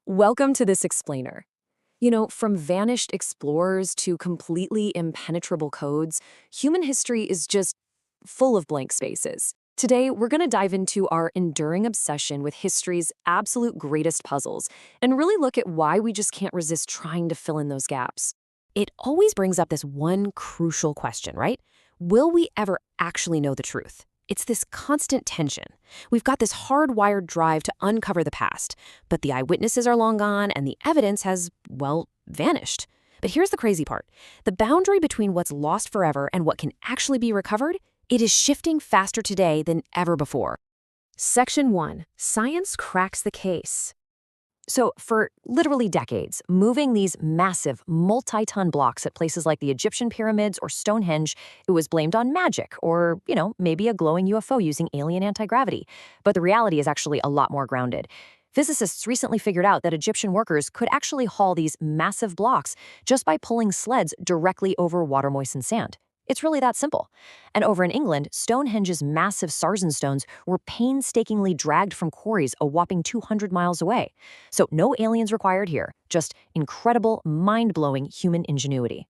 Welcome to this explainer. You know, from vanished explorers to completely impenetrable codes, human history is just full of blank spaces. Today, we're going to dive into our enduring obsession with history's absolute greatest puzzles and really look at why we just can't resist trying to fill in those gaps. It always brings up this one crucial question, right? Will we ever actually know the truth? It's this constant tension. We've got this hardwired drive to uncover the past, but the eyewitnesses are long gone and the evidence has, well, vanished. But here's the crazy part. The boundary between what's lost forever and what can actually be recovered, it is shifting faster today than ever before. Section 1. Science cracks the case. So, for literally decades, moving these massive, multi-ton blocks at places like the Egyptian pyramids or Stonehenge, it was blamed on magic or, maybe a glowing UFO using alien anti-gravity. But the reality is actually a lot more grounded. Physicists recently figured out that Egyptian workers could actually haul these massive blocks just by pulling sleds directly over water-moistened sand. It's really that simple. And over in England, Stonehenge's massive sarsen stones were painstakingly dragged from quarries a whopping 200 miles away. So no aliens required here, just incredible, mind-blowing human ingenuity.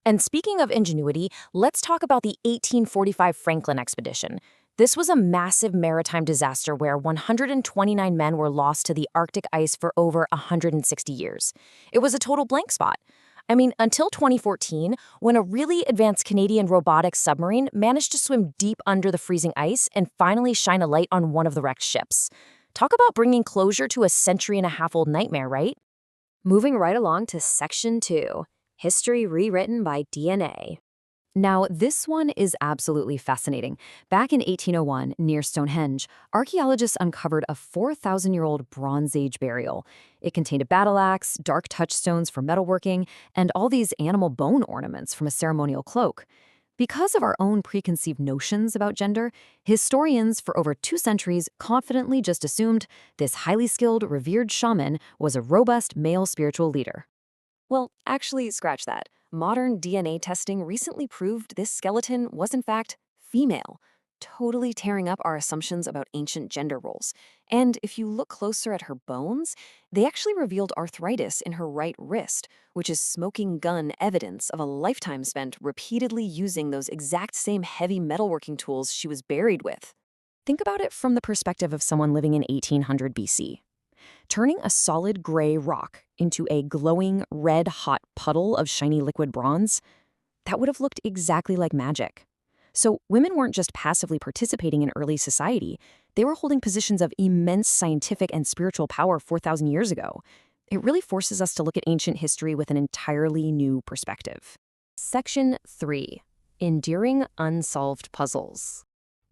And speaking of ingenuity, let's talk about the 1845 Franklin expedition. This was a massive maritime disaster where 129 men were lost to the Arctic ice for over 160 years. It was a total blank spot. I mean, until 2014, when a really advanced Canadian robotic submarine managed to swim deep under the freezing ice and finally shine a light on one of the wrecked ships. Talk about bringing closure to a century-and-a-half-old nightmare, right? Moving right along to Section 2, History Rewritten by DNA. Now, this one is absolutely fascinating. Back in 1801, near Stonehenge, archaeologists uncovered a 4,000-year-old Bronze Age burial. It contained a battle axe, dark touchstones for metalworking, and all these animal bone ornaments from a ceremonial cloak. Because of our own preconceived notions about gender, historians for over 2 centuries confidently just assumed this highly skilled, revered shaman was a robust male spiritual leader. Well, actually, scratch that. Modern DNA testing recently proved this skeleton was in fact female, totally tearing up our assumptions about ancient gender roles. And if you look closer at her bones, they actually revealed arthritis in her right wrist, which is smoking gun evidence of a lifetime spent repeatedly using those exact same heavy metalworking tools she was buried with. Think about it from the perspective of someone living in 1800 BC. Turning a solid gray rock into a glowing red-hot puddle of shiny liquid bronze, that would have looked exactly like magic. So women weren't just passively participating in early society, they were holding positions of immense scientific and spiritual power 4,000 years ago. It really forces us to look at ancient history with an entirely new perspective. Section 3. Enduring Unsolved Puzzles.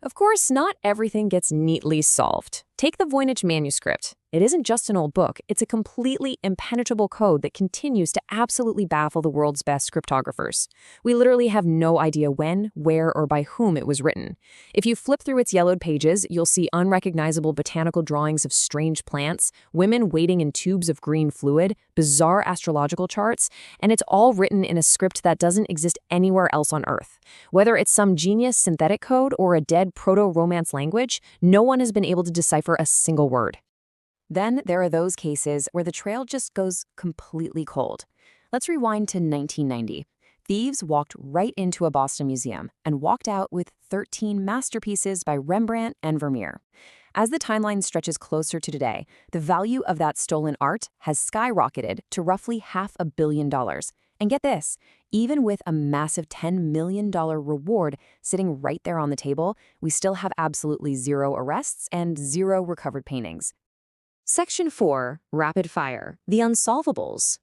Of course, not everything gets neatly solved. Take the Voynich manuscript. It isn't just an old book, it's a completely impenetrable code that continues to absolutely baffle the world's best cryptographers. We literally have no idea when, where, or by whom it was written. If you flip through its yellowed pages, you'll see unrecognizable botanical drawings of strange plants, women wading in tubes of green fluid, bizarre astrological charts, and it's all written in a script that doesn't exist anywhere else on Earth. Whether it's some genius synthetic code or a dead proto-Romance language, no one has been able to decipher a single word. Then there are those cases where the trail just goes completely cold. Let's rewind to 1990. Thieves walked right into a Boston museum and walked out with 13 masterpieces by Rembrandt and Vermeer. As the timeline stretches closer to today, the value of that stolen art has skyrocketed to roughly $500 million. And get this, even with a massive $10 million reward sitting right there on the table, we still have absolutely 0 arrests and 0 recovered paintings. Section 4, Rapid Fire, The Unsolvables.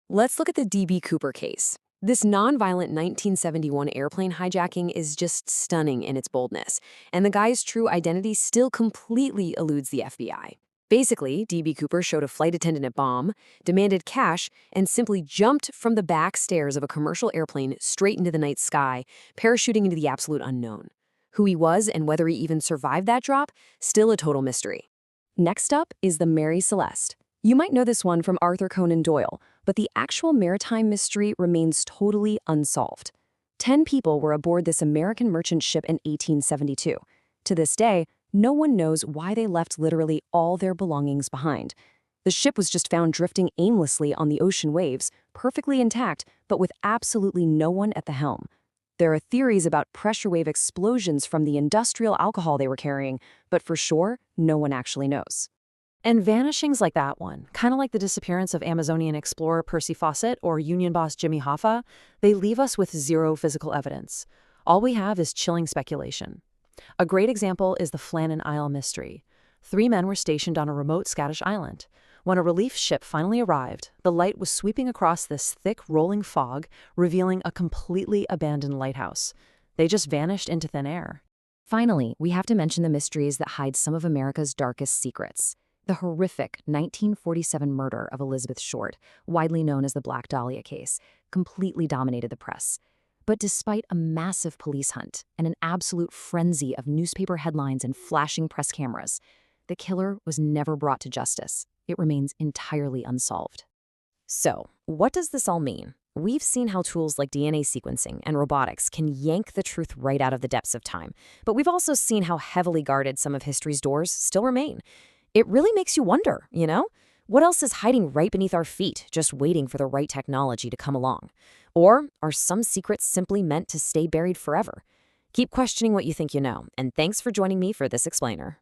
Let's look at the D.B. Cooper case. This nonviolent 1971 airplane hijacking is just stunning in its boldness, and the guy's true identity still completely eludes the FBI. Basically, D.B. Cooper showed a flight attendant a bomb, demanded cash, and simply jumped from the back stairs of a commercial airplane straight into the night sky, parachuting into the absolute unknown. Who he was and whether he even survived that drop, still a total mystery. Next up is the Mary Celeste. You might know this one from Arthur Conan Doyle, but the actual maritime mystery remains totally unsolved. 10 people were aboard this American merchant ship in 1872. To this day, no one knows why they left literally all their belongings behind. The ship was just found drifting aimlessly on the ocean waves, perfectly intact, but with absolutely no one at the helm. There are theories about pressure wave explosions from the industrial alcohol they were carrying, but for sure, no one actually knows. And vanishings like that one, kind of like the disappearance of Amazonian explorer Percy Fawcett or Union boss Jimmy Hoffa, they leave us with zero physical evidence. All we have is chilling speculation. A great example is the Flannan Isle mystery. 3 men were stationed on a remote Scottish island. When a relief ship finally arrived, the light was sweeping across this thick, rolling fog, revealing a completely abandoned lighthouse. They just vanished into thin air. Finally, we have to mention the mysteries that hide some of America's darkest secrets. The horrific 1947 murder of Elizabeth Short, widely known as the Black Dahlia case, completely dominated the press. But despite a massive police hunt and an absolute frenzy of newspaper headlines and flashing press cameras, the killer was never brought to justice. It remains entirely unsolved. So, what does this all mean? We've seen how tools like DNA sequencing and robotics can yank the truth right out of the depths of time, but we've also seen how heavily guarded some of history's doors still remain. It really makes you wonder, what else is hiding right beneath our feet, just waiting for the right technology to come along? Or are some secrets simply meant to stay buried forever? Keep questioning what you think you know, and thanks for joining me for this explainer.